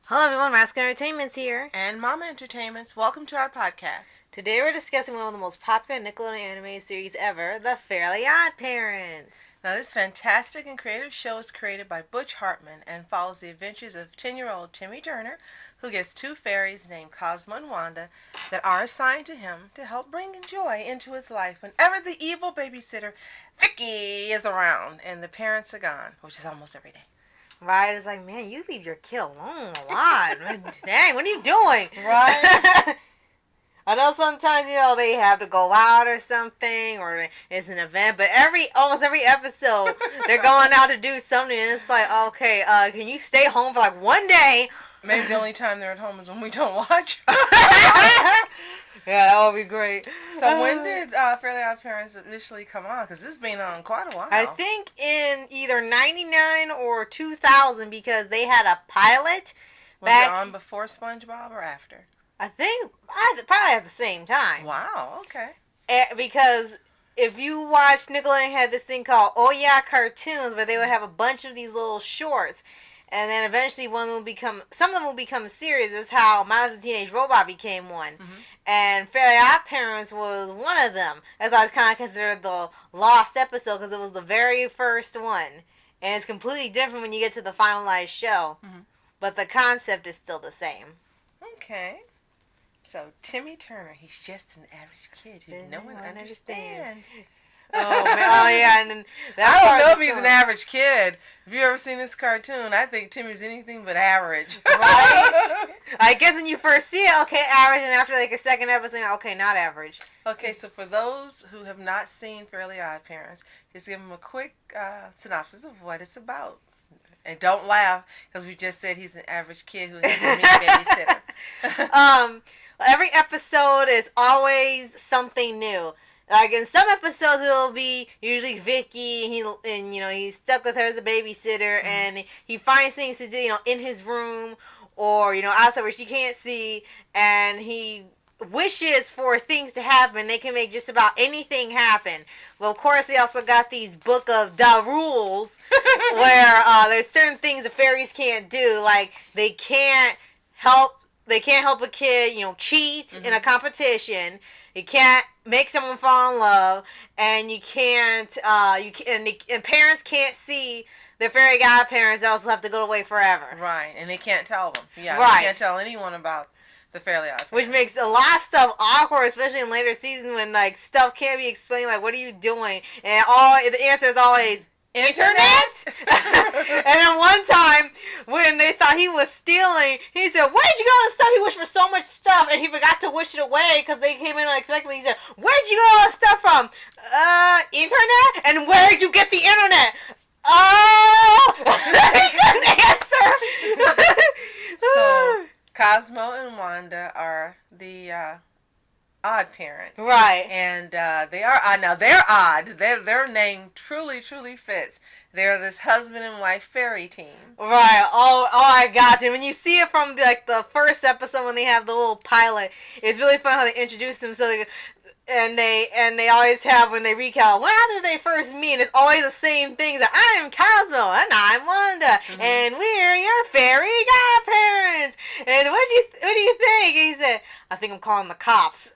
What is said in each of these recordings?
Hello everyone, Rascal Entertainment's here. And Mama Entertainments. Welcome to our podcast. Today we're discussing one of the most popular Nickelodeon anime series ever, The Fairly Oddparents. Now, this fantastic and creative show is created by Butch Hartman and follows the adventures of 10-year-old Timmy Turner, who gets two fairies named Cosmo and Wanda that are assigned to him to help bring joy into his life whenever the evil babysitter Vicky is around and the parents are gone, which is almost every day. Right? It's like, man, you leave your kid alone a lot. Dang, what are you doing? Right? I know sometimes, they have to go out or something, or it's an event, but almost every episode, they're going out to do something, and it's like, okay, can you stay home for like one day? Maybe the only time they're at home is when we don't watch. Yeah, that would be great. So when did Fairly Oddparents initially come on? Because this has been on quite a while. I think in either 99 or 2000, because they had a pilot. Was it on before SpongeBob or after? I think probably at the same time. Wow, okay. Because if you watch, Nickelodeon had this thing called Oh Yeah Cartoons, where they would have a bunch of these little shorts. And then eventually some of them will become series. That's how My Life as a Teenage Robot became one. Mm-hmm. And Fairly Oddparents was one of them. That's why it's kind of considered the lost episode, because it was the very first one. And it's completely different when you get to the finalized show. Mm-hmm. But the concept is still the same. Okay. So, Timmy Turner, he's just an average kid who no one understands. Oh, man. Oh, yeah. And then I don't know if he's an average kid. Have you ever seen this cartoon? I think Timmy's anything but average. Right? I guess when you first see it, okay, average, and after like a second episode, okay, not average. Okay, so for those who have not seen Fairly Oddparents, just give them a quick synopsis of what it's about. And don't laugh, because we just said he's an average kid who has a mean babysitter. Every episode is always something new. Like in some episodes, it'll be usually Vicky, and he's stuck with her as a babysitter, mm-hmm. and he finds things to do, in his room or outside where she can't see, and he wishes for things to happen. They can make just about anything happen. Well, of course, they also got these book of da rules where there's certain things the fairies can't do, like they can't help a kid, cheat mm-hmm. in a competition. You can't make someone fall in love, and you can't. And parents can't see their fairy godparents. They also have to go away forever. Right, and they can't tell them. Yeah, right. They can't tell anyone about the Fairly Oddparents. Which makes a lot of stuff awkward, especially in later seasons when stuff can't be explained. Like, what are you doing? And the answer is always Internet? And then one time, when they thought he was stealing, he said, "Where'd you get all the stuff?" He wished for so much stuff, and he forgot to wish it away because they came in unexpectedly. He said, "Where'd you get all the stuff from?" Internet? And where'd you get the internet? Oh! He couldn't answer! So, Cosmo and Wanda are the odd parents. Right. And they are odd. Now, they're odd. Their name truly fits. They're this husband and wife fairy team. Right. Oh, I got you. When you see it from the first episode when they have the little pilot, it's really fun how they introduce themselves. And they always have, when they recount, well, how did they first meet? And it's always the same things. Like, I'm Cosmo, and I'm Wanda, mm-hmm. and we're your fairy godparents. And what do you think? And he said, "I think I'm calling the cops."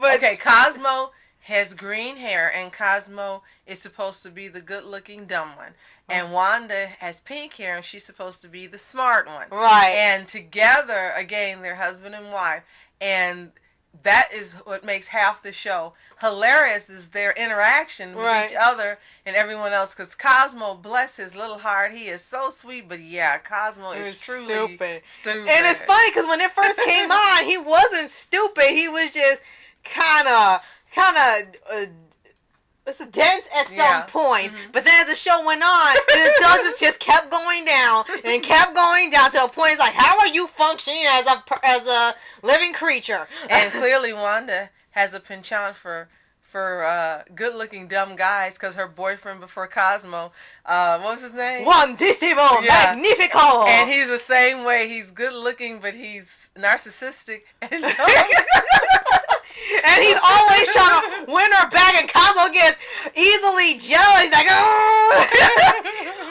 But okay, Cosmo has green hair, and Cosmo is supposed to be the good-looking dumb one. And Wanda has pink hair, and she's supposed to be the smart one. Right. And together, again, they're husband and wife. And that is what makes half the show hilarious, is their interaction with each other and everyone else. Because Cosmo, bless his little heart, he is so sweet. But yeah, Cosmo is truly stupid. And it's funny because when it first came on, he wasn't stupid. He was just kind of dense at some point, mm-hmm. But then as the show went on, the intelligence just kept going down and kept going down to a point. It's like, how are you functioning as a living creature? And clearly, Wanda has a penchant for good-looking dumb guys, because her boyfriend before Cosmo, what was his name? Wandissimo Magnifico. And he's the same way. He's good-looking, but he's narcissistic and dumb. And he's always trying to win her back, and Cosmo gets easily jealous. He's like, oh!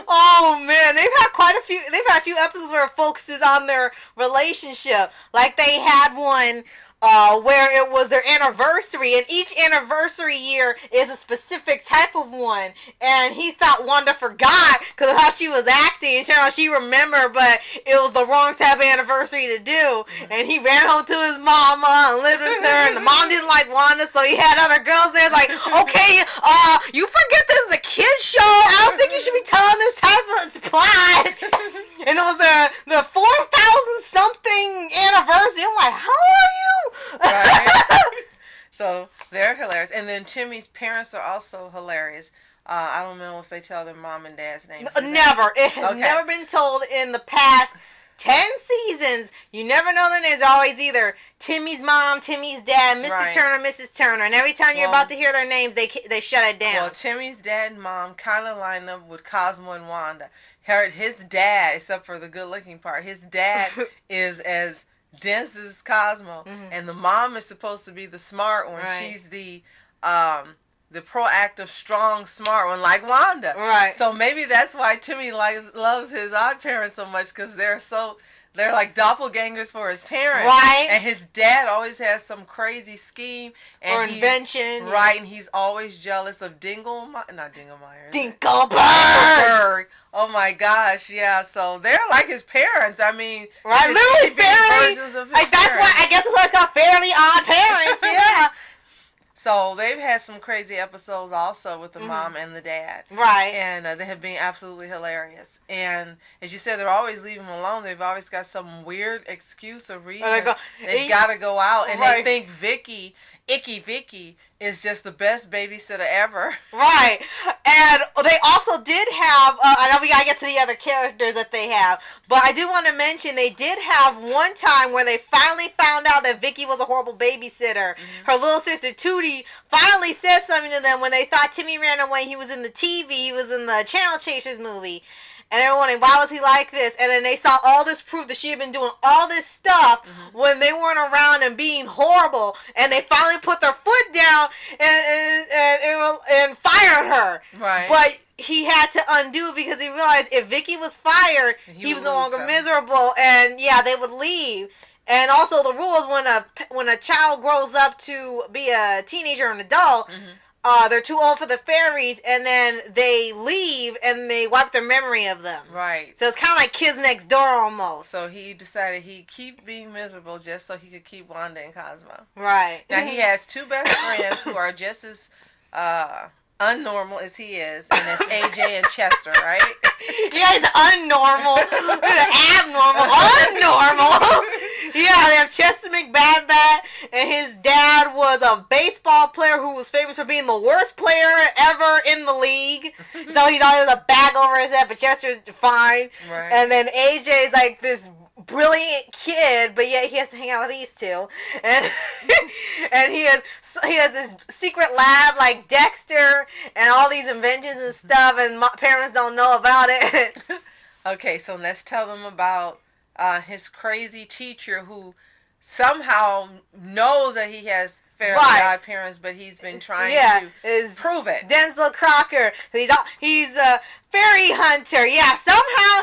Oh man, they've had a few episodes where it focuses on their relationship. Like they had one where it was their anniversary, and each anniversary year is a specific type of one. And he thought Wanda forgot because of how she was acting, and she remembered, but it was the wrong type of anniversary to do. And he ran home to his mama and lived with her, and the mom didn't like Wanda, so he had other girls there. It's like, okay, you forget this is a kid's show. I don't think you should be telling this type of plot. And it was the 4,000 something anniversary. I'm like, how are you? Right. So they're hilarious. And then Timmy's parents are also hilarious. I don't know if they tell their mom and dad's names. Never. It has never been told in the past 10 seasons. You never know their names. They're always either Timmy's mom, Timmy's dad, Mr. Turner, Mrs. Turner. And every time you're about to hear their names, they shut it down. Well, Timmy's dad and mom kind of line up with Cosmo and Wanda. His dad, except for the good-looking part, his dad is as dense as Cosmo, and the mom is supposed to be the smart one. Right. She's the proactive, strong, smart one, like Wanda. Right. So maybe that's why Timmy loves his odd parents so much, because they're like doppelgangers for his parents. Right. And his dad always has some crazy scheme or invention. Right, and he's always jealous of Dinkleberg. Oh my gosh, yeah. So they're like his parents. I mean, right, literally Fairly. Versions of his like that's why I guess that's why it's called Fairly Oddparents. Yeah. So they've had some crazy episodes also with the mom and the dad. Right. And they have been absolutely hilarious. And as you said, they're always leaving them alone. They've always got some weird excuse or reason. They've got to go out. And they think Icky Vicky is just the best babysitter ever. Right. And they also did have, I know we got to get to the other characters that they have, but I do want to mention they did have one time where they finally found out that Vicky was a horrible babysitter. Her little sister Tootie finally said something to them when they thought Timmy ran away. He was in the TV. He was in the Channel Chasers movie. And everyone wondering, why was he like this? And then they saw all this proof that she had been doing all this stuff when they weren't around and being horrible. And they finally put their foot down and fired her. Right. But he had to undo it because he realized if Vicky was fired, he was no longer miserable. And yeah, they would leave. And also the rule is when a child grows up to be a teenager or an adult, they're too old for the fairies, and then they leave and they wipe their memory of them. Right. So it's kind of like Kids Next Door almost. So he decided he'd keep being miserable just so he could keep Wanda and Cosmo. Right. Now he has two best friends who are just as unnormal as he is, and that's AJ and Chester, right? Yeah, he's unnormal. Abnormal. Yeah, they have Chester McBadbat, and his dad was a baseball player who was famous for being the worst player ever in the league. So he's always a bag over his head, but Chester's fine. Right. And then AJ's like this brilliant kid, but yet he has to hang out with these two, and and he has this secret lab like Dexter and all these inventions and stuff, and parents don't know about it. Okay, so let's tell them about his crazy teacher who somehow knows that he has Fairly Odd Parents, but he's been trying to prove it. Denzel Crocker. He's a fairy hunter. Yeah, somehow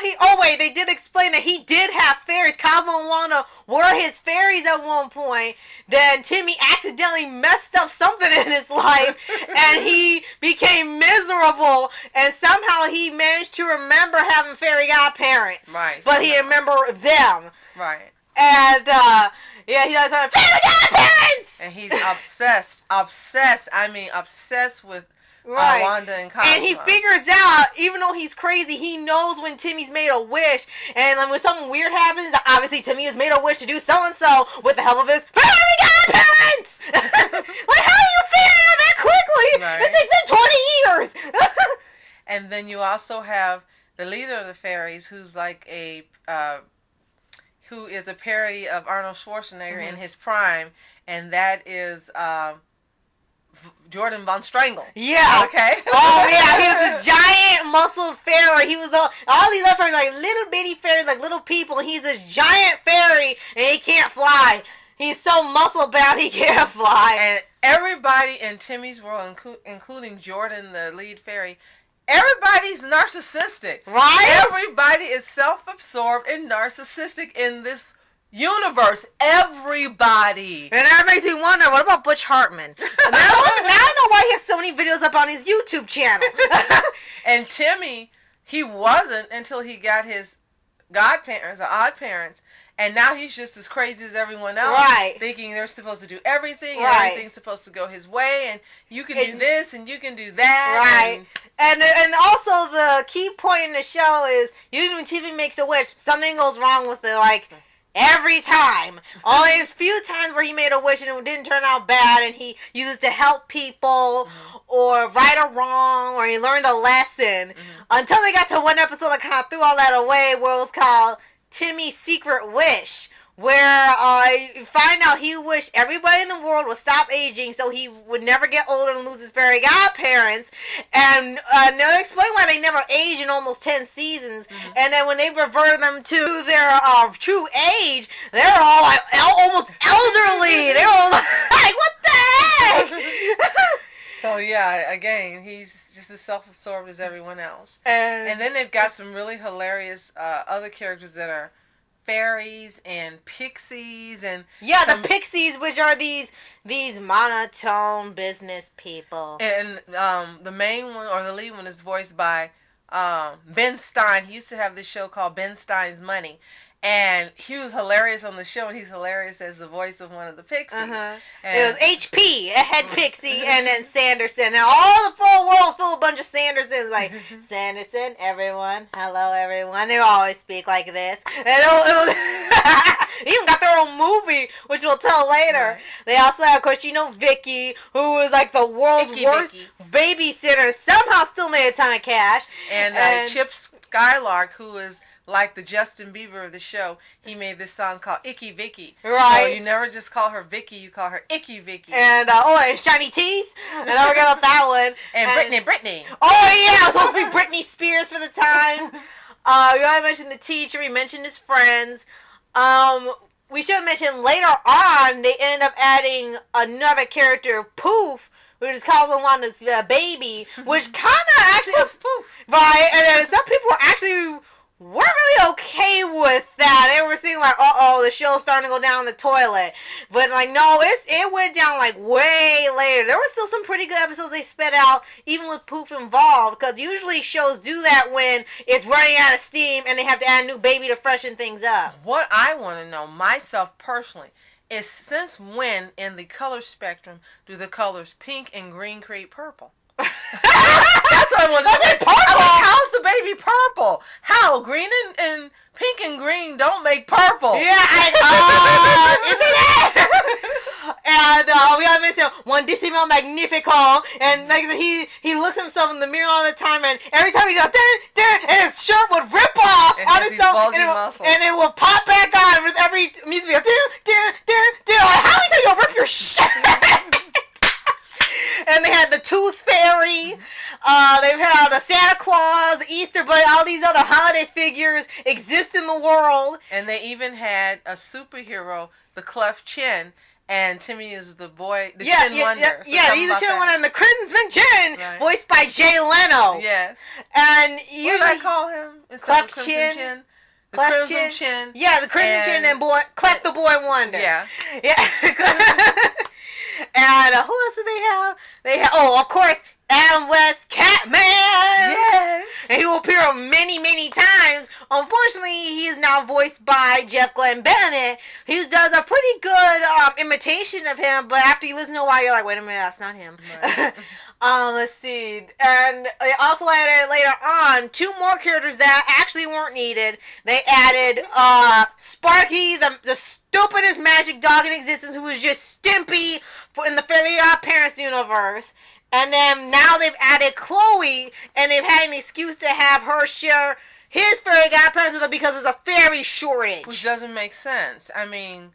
they did explain that he did have fairies. Cosmo and Wanda were his fairies at one point. Then Timmy accidentally messed up something in his life, and he became miserable, and somehow he managed to remember having Fairly Odd Parents. Right. But he remembered them. Right. And, yeah, he does have Fairly Odd Parents! And he's obsessed with Wanda and Cosmo. And he figures out, even though he's crazy, he knows when Timmy's made a wish. And when something weird happens, obviously Timmy has made a wish to do so-and-so with the help of his Fairly Odd Parents! Like, how do you figure it out that quickly? Right. It takes them 20 years! And then you also have the leader of the fairies, who's like who is a parody of Arnold Schwarzenegger in his prime, and that is Jordan Von Strangle. Yeah. Okay. Oh yeah, he was a giant muscled fairy. He was all these other fairies like little bitty fairies, like little people. And he's this giant fairy, and he can't fly. He's so muscle bound he can't fly. And everybody in Timmy's world, including Jordan, the lead fairy, everybody's narcissistic. Right? Everybody is self-absorbed and narcissistic in this universe. Everybody. And that makes me wonder, what about Butch Hartman? Now I know why he has so many videos up on his YouTube channel. And Timmy, he wasn't until he got his godparents or odd parents. And now he's just as crazy as everyone else. Right. Thinking they're supposed to do everything. Right. And everything's supposed to go his way. And you can do this and you can do that. Right. And also the key point in the show is usually when TV makes a wish, something goes wrong with it, like every time. Only a few times where he made a wish and it didn't turn out bad and he uses it to help people or right or wrong or he learned a lesson. Until they got to one episode that kind of threw all that away where it was called Timmy's Secret Wish, where you find out he wished everybody in the world would stop aging so he would never get older and lose his fairy godparents, and they'll explain why they never age in almost 10 seasons, and then when they revert them to their true age, they're all like almost elderly. They're all like, what the heck? So yeah, again, he's just as self-absorbed as everyone else. And then they've got some really hilarious other characters that are fairies and pixies and the pixies, which are these monotone business people. And the main one or the lead one is voiced by Ben Stein. He used to have this show called Ben Stein's Money. And he was hilarious on the show, and he's hilarious as the voice of one of the pixies. And it was HP, a head pixie, and then Sanderson. And all the full world full of a bunch of Sandersons, like, Sanderson, everyone, hello, everyone. They always speak like this. And they even got their own movie, which we'll tell later. Right. They also have, of course, Vicky, who was like the world's worst babysitter, somehow still made a ton of cash. And Chip Skylark, who is like the Justin Bieber of the show, he made this song called Icky Vicky. Right. So you never just call her Vicky, you call her Icky Vicky. And, and Shiny Teeth. And I forgot about that one. And Britney. Oh, yeah. It was supposed to be Britney Spears for the time. We already mentioned the teacher. We mentioned his friends. We should have mentioned later on, they end up adding another character, Poof, which is Cosmo Wanda's baby, which kind of actually... Poof. Right. And some people were actually... weren't really okay with that. They were seeing like, the show's starting to go down the toilet. But like, no, it went down like way later. There were still some pretty good episodes they spit out, even with Poof involved, because usually shows do that when it's running out of steam and they have to add a new baby to freshen things up. What I want to know, myself personally, is since when in the color spectrum do the colors pink and green create purple? That's what I want to know. How's the baby purple? How? Green and pink and green don't make purple. Yeah, internet. And we gotta mention Wandissimo Magnifico, and like he looks himself in the mirror all the time, and every time he goes, and his shirt would rip off on itself, and it will pop back on with every music video. Like, how many times you rip your shirt? And they had the Tooth Fairy. They've had the Santa Claus, the Easter Bunny, all these other holiday figures exist in the world. And they even had a superhero, the Cleft Chin, and Timmy is the boy, the Chin Wonder. He's the Chin Wonder, and the Crimson Chin, voiced by Jay Leno. Yes. And what did I call him? Cleft Chin. The Crimson Chin. Yeah, the Crimson Chin and Cleft the Boy Wonder. Yeah. And who else do they have? They have, of course, Adam West Catman. Yes. And he will appear many, many times. Unfortunately, he is now voiced by Jeff Glenn Bennett, who does a pretty good imitation of him, but after you listen to a while, you're like, wait a minute, that's not him. Right. Let's see. And they also added later on 2 more characters that actually weren't needed. They added Sparky, the stupidest magic dog in existence, who was just Stimpy in the Fairly Oddparents universe. And then now they've added Chloe, and they've had an excuse to have her share his fairy godparents with them because there's a fairy shortage. Which doesn't make sense. I mean,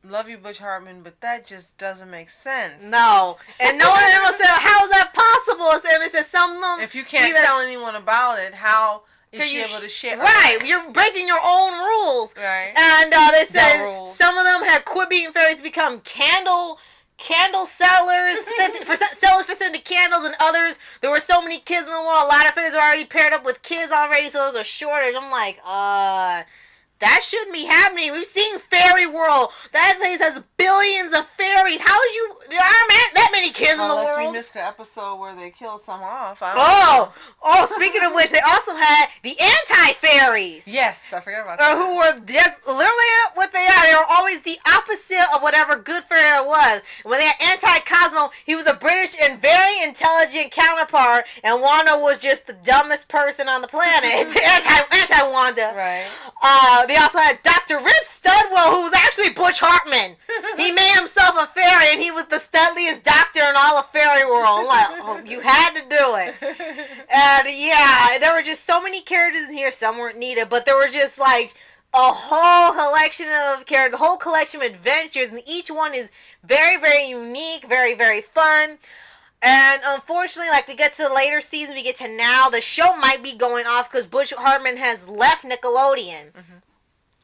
love you, Butch Hartman, but that just doesn't make sense. No. And no one ever said, how is that possible? And it says some of them... If you can't tell anyone about it, how is she able to share? Right. You're breaking your own rules. Right. And they said some of them had quit being fairies to become candle candle sellers sellers for scented candles, and others. There were so many kids in the world. A lot of fairies are already paired up with kids already, so there's a shortage. I'm like, that shouldn't be happening. We've seen Fairy World. That place has billions of fairies. How did you... There aren't that many kids in the world. Unless we missed the episode where they killed some off. Speaking of which, they also had the anti-fairies. Yes, I forgot about that. Who were just literally what they are. They were always the opposite of whatever good fairy was. When they had anti-Cosmo, he was a British and very intelligent counterpart, and Wanda was just the dumbest person on the planet. Anti-Wanda. Right. They also had Dr. Rip Studwell, who was actually Butch Hartman. He made himself a fairy, and he was the studliest doctor in all of fairy world. I'm like, you had to do it. And yeah, there were just so many characters in here. Some weren't needed, but there were just like a whole collection of characters, a whole collection of adventures, and each one is very, very unique, very, very fun. And unfortunately, like, we get to the later season, we get to now, the show might be going off because Butch Hartman has left Nickelodeon. Mm-hmm.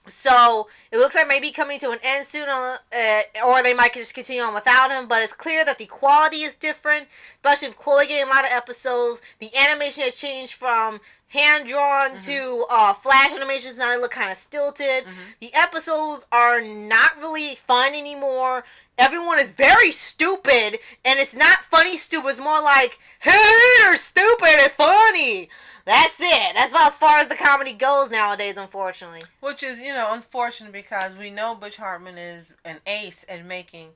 So, it looks like maybe coming to an end soon, or they might just continue on without him, but it's clear that the quality is different, especially with Chloe getting a lot of episodes. The animation has changed from hand-drawn to flash animations. Now they look kind of stilted. The episodes are not really fun anymore. Everyone is very stupid, and it's not funny stupid. It's more like, hey, they're stupid, it's funny. That's it. That's about as far as the comedy goes nowadays, unfortunately. Which is, unfortunate because we know Butch Hartman is an ace at making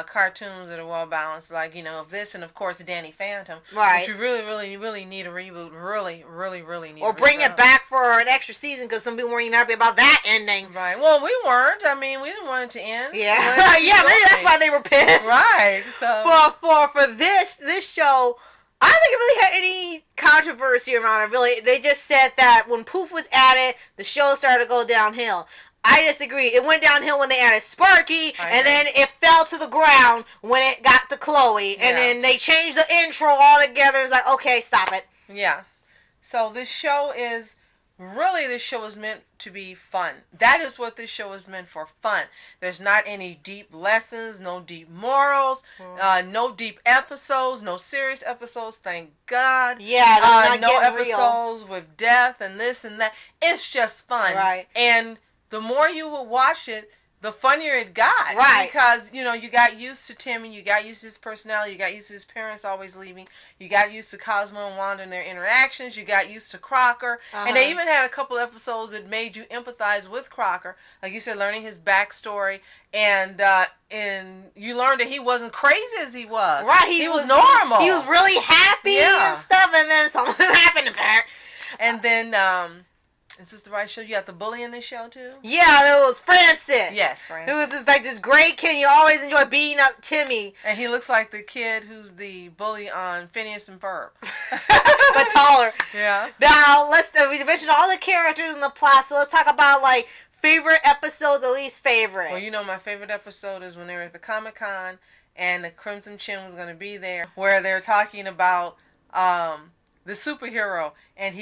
cartoons that are well balanced, like, of this, and of course Danny Phantom. Right. Which we really, really, really need a reboot. Really, really, really need or a reboot. Or bring it back for an extra season because some people weren't even happy about that ending. Right. Well, we weren't. I mean, we didn't want it to end. Yeah. Yeah, maybe that's why they were pissed. Right. So For this show, I don't think it really had any controversy around it, really. They just said that when Poof was added, the show started to go downhill. I disagree. It went downhill when they added Sparky, and then it fell to the ground when it got to Chloe. And then they changed the intro altogether. It's like, okay, stop it. Yeah. So this show is meant to be fun. That is what this show is meant for, fun. There's not any deep lessons, no deep morals, no deep episodes, no serious episodes, thank God. Yeah, no episodes with death and this and that. It's just fun. Right. And the more you would watch it, the funnier it got. Right. Because, you got used to Timmy, you got used to his personality, you got used to his parents always leaving, you got used to Cosmo and Wanda and their interactions, you got used to Crocker, and they even had a couple episodes that made you empathize with Crocker, like you said, learning his backstory, and you learned that he wasn't crazy as he was. Right. He was normal. He was really happy and stuff, and then something happened to her. And then, is this the right show? You got the bully in this show, too? Yeah, there was Francis. Yes, Francis. Who was this great kid. You always enjoy beating up Timmy. And he looks like the kid who's the bully on Phineas and Ferb. But taller. Yeah. Now, we mentioned all the characters in the plot, so let's talk about, favorite episodes, at least favorite. Well, my favorite episode is when they were at the Comic-Con, and the Crimson Chin was going to be there, where they're talking about the superhero, and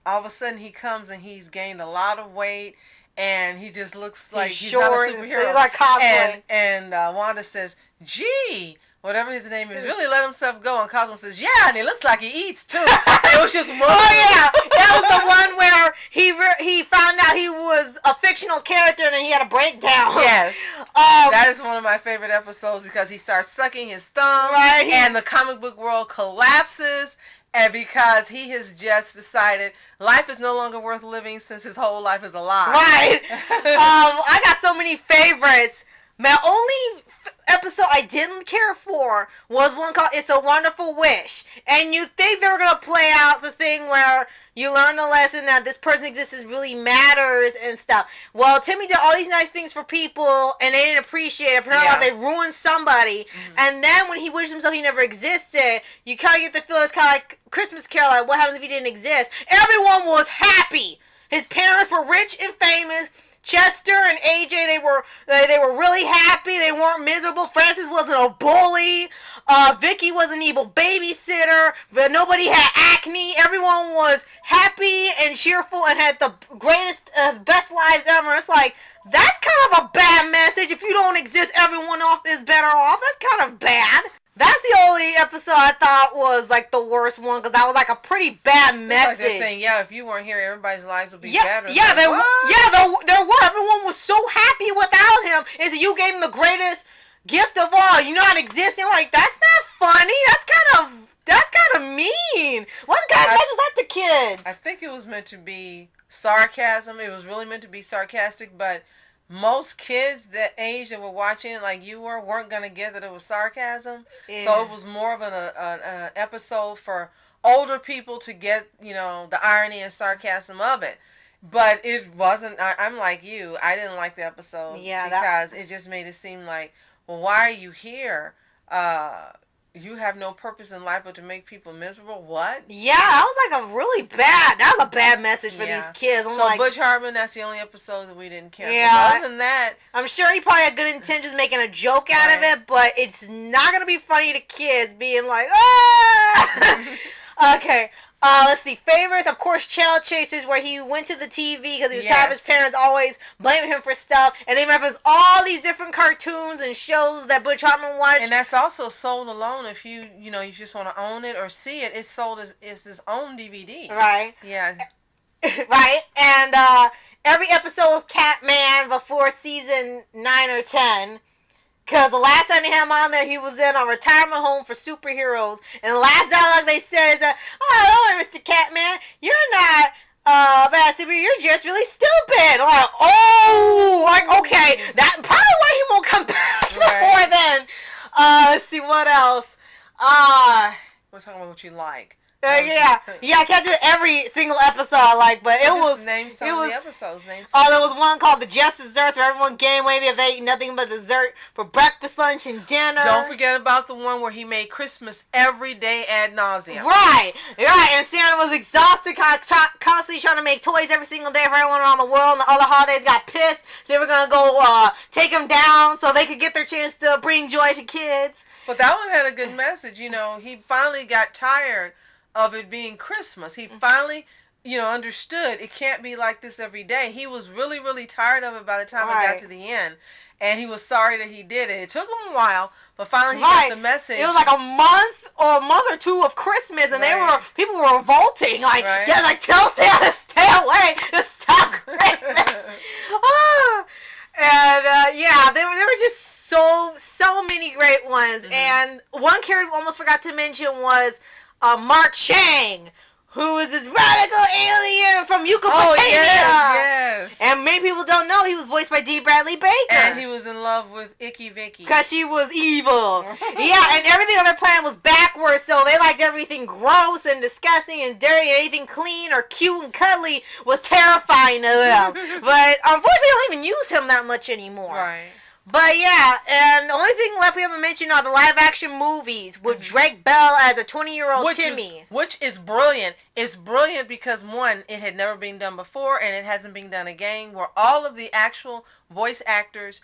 all of a sudden he comes and he's gained a lot of weight, and he just looks like he's not a superhero. Like cosplay. And Wanda says, gee, whatever his name is, really let himself go. And Cosmo says, yeah, and he looks like he eats too. It was just one. Oh yeah, that was the one where he found out he was a fictional character and he had a breakdown. Yes, that is one of my favorite episodes because he starts sucking his thumb, right, and the comic book world collapses. And because he has just decided life is no longer worth living since his whole life is a lie. Right. I got so many favorites. My only episode I didn't care for was one called It's a Wonderful Wish. And you think they were going to play out the thing where you learn the lesson that this person existence really matters and stuff. Well, Timmy did all these nice things for people and they didn't appreciate it. Apparently they ruined somebody. Mm-hmm. And then when he wished himself he never existed, you kind of get the feeling it's kind of like Christmas Carol, like what happens if he didn't exist? Everyone was happy. His parents were rich and famous. Chester and AJ, they were really happy. They weren't miserable. Francis wasn't a bully. Vicky was an evil babysitter. But nobody had acne. Everyone was happy and cheerful and had the greatest, best lives ever. It's like, that's kind of a bad message. If you don't exist, everyone is better off. That's kind of bad. That's the only episode I thought was like the worst one, because that was like a pretty bad message. Like they're saying, yeah, if you weren't here, everybody's lives would be better. Yeah, like, there were. Everyone was so happy without him. Is that you gave him the greatest gift of all? You not existing. Like, that's not funny. That's kind of mean. What kind of message is that to kids? I think it was meant to be sarcasm. It was really meant to be sarcastic, but most kids that age that were watching, like you weren't going to get that it was sarcasm. Yeah. So it was more of an episode for older people to get, the irony and sarcasm of it. But it wasn't. I'm like you. I didn't like the episode because it just made it seem like, well, why are you here? You have no purpose in life but to make people miserable. What? Yeah, that was like that was a bad message for these kids. So Butch Hartman, that's the only episode that we didn't care for. Other than that, I'm sure he probably had good intentions making a joke out of it, but it's not going to be funny to kids being like, ah! Okay. Let's see. Favorites, of course, Channel Chasers, where he went to the TV because he was tired of his parents always blaming him for stuff. And they reference all these different cartoons and shows that Butch Hartman watched. And that's also sold alone if you just want to own it or see it. It's sold as his own DVD. Right. Yeah. Right. And every episode of Catman before season 9 or 10. Because the last time they had him on there, he was in a retirement home for superheroes. And the last dialogue they said is, oh, Mr. Catman, you're not a bad superhero, you're just really stupid. I'm like, okay, that's probably why he won't come back before then. Let's see, what else? We're talking about what you like. I can't do every single episode I like, but it was. Name some of the episodes. There was one called The Just Desserts, where everyone gained weight if they ate nothing but dessert for breakfast, lunch, and dinner. Don't forget about the one where he made Christmas every day ad nauseum. Right. And Santa was exhausted, constantly trying to make toys every single day for everyone around the world, and the other holidays got pissed, so they were going to go take him down so they could get their chance to bring joy to kids. But that one had a good message. He finally got tired of it being Christmas. He finally, understood it can't be like this every day. He was really, really tired of it by the time he got to the end. And he was sorry that he did it. It took him a while, but finally he got the message. It was like a month or two of Christmas, and people were revolting. Tell Santa to stay away, to stop Christmas. And there were just so many great ones. Mm-hmm. And one character we almost forgot to mention was Mark Chang, who is this radical alien from Yucatan. Oh, yes. And many people don't know he was voiced by D. Bradley Baker. And he was in love with Icky Vicky. Because she was evil. And everything on their planet was backwards, so they liked everything gross and disgusting and dirty, and anything clean or cute and cuddly was terrifying to them. But unfortunately, they don't even use him that much anymore. Right. But and the only thing left we haven't mentioned are the live-action movies with Drake Bell as a 20-year-old Timmy. Which is brilliant. It's brilliant because, one, it had never been done before, and it hasn't been done again, where all of the actual voice actors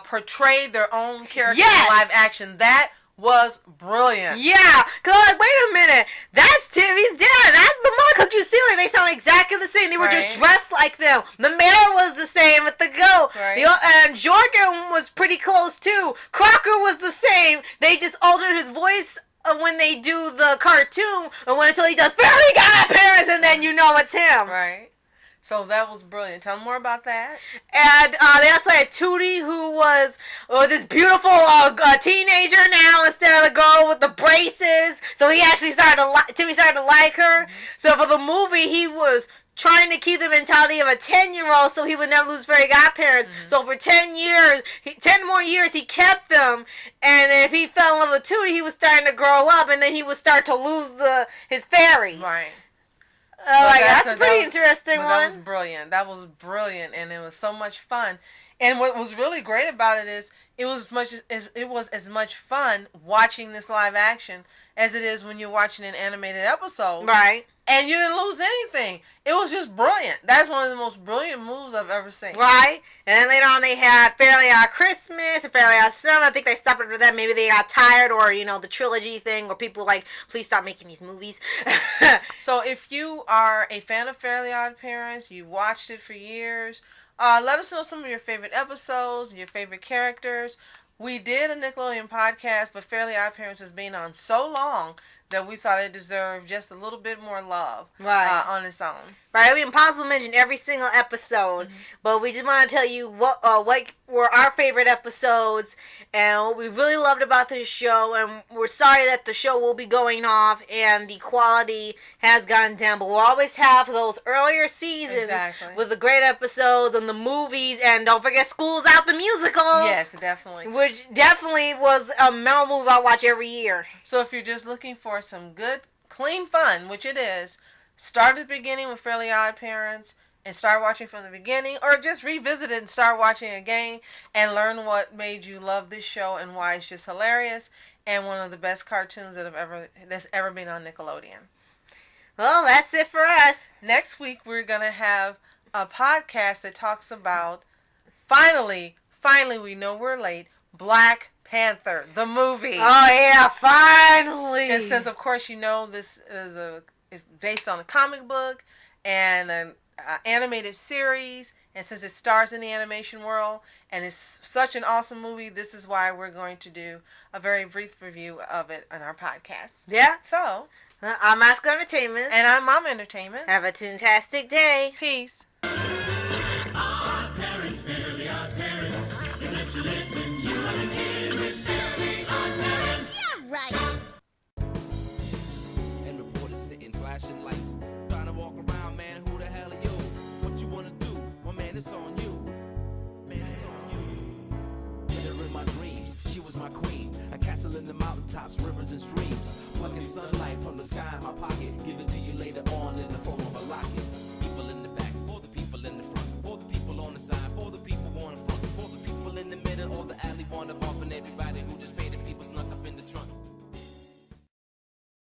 portray their own character in live action. That was brilliant. Yeah, because wait a minute, that's Timmy's dad, that's the mom, because you see, they sound exactly the same. They were just dressed like them. The mayor was the same with the goat. And Jorgen was pretty close too. Crocker was the same. They just altered his voice when they do the cartoon, until he does Fairly Oddparents, and then it's him. Right. So that was brilliant. Tell me more about that. And they also had Tootie, who was this beautiful teenager now instead of the girl with the braces. So he actually Timmy started to like her. Mm-hmm. So for the movie, he was trying to keep the mentality of a 10-year-old so he would never lose Fairy Godparents. Mm-hmm. So for 10 more years, he kept them. And if he fell in love with Tootie, he was starting to grow up, and then he would start to lose his fairies. Right. That's a pretty interesting one. That was brilliant. That was brilliant, and it was so much fun. And what was really great about it is it was as much fun watching this live action as it is when you're watching an animated episode. Right. and you didn't lose anything. It was just brilliant. That's one of the most brilliant moves I've ever seen. Right? And then later on they had Fairly Odd Christmas and Fairly Odd Summer. I think they stopped after that. Maybe they got tired, or, you know, the trilogy thing where people like, please stop making these movies. So if you are a fan of Fairly Odd Parents, you watched it for years, let us know some of your favorite episodes, your favorite characters. We did a Nickelodeon podcast, but Fairly Odd Parents has been on so long that we thought it deserved just a little bit more love on its own. Right, we impossible to mention every single episode, but we just want to tell you what were our favorite episodes and what we really loved about this show, and we're sorry that the show will be going off and the quality has gone down, but we'll always have those earlier seasons with the great episodes and the movies, and don't forget School's Out, the musical. Yes, definitely. Which definitely was a memorable movie I watch every year. So if you're just looking for some good, clean fun, which it is, start at the beginning with Fairly Odd Parents and start watching from the beginning, or just revisit it and start watching again and learn what made you love this show and why it's just hilarious and one of the best cartoons that's ever been on Nickelodeon. Well, that's it for us. Next week we're going to have a podcast that talks about, finally we know we're late, Black Panther, the movie. Oh yeah, finally. And since, of course, you know this is it's based on a comic book and an animated series, and since it stars in the animation world and it's such an awesome movie, this is why we're going to do a very brief review of it on our podcast. Yeah. So, I'm Oscar Entertainment. And I'm Mom Entertainment. Have a fantastic day. Peace. Odd parents, Fairly Odd Parents. Eventually, when you have a kid with Fairly Odd Parents. Yeah, right. And reporters sitting, flashing lights, trying to walk around, man. Who the hell are you? What you wanna do? Well, man, it's on you. Man, it's on you. Hit her in my dreams, she was my queen. A castle in the mountaintops, rivers and streams. Plucking sunlight from the sky in my pocket. Give it to you later on in the form of a locket.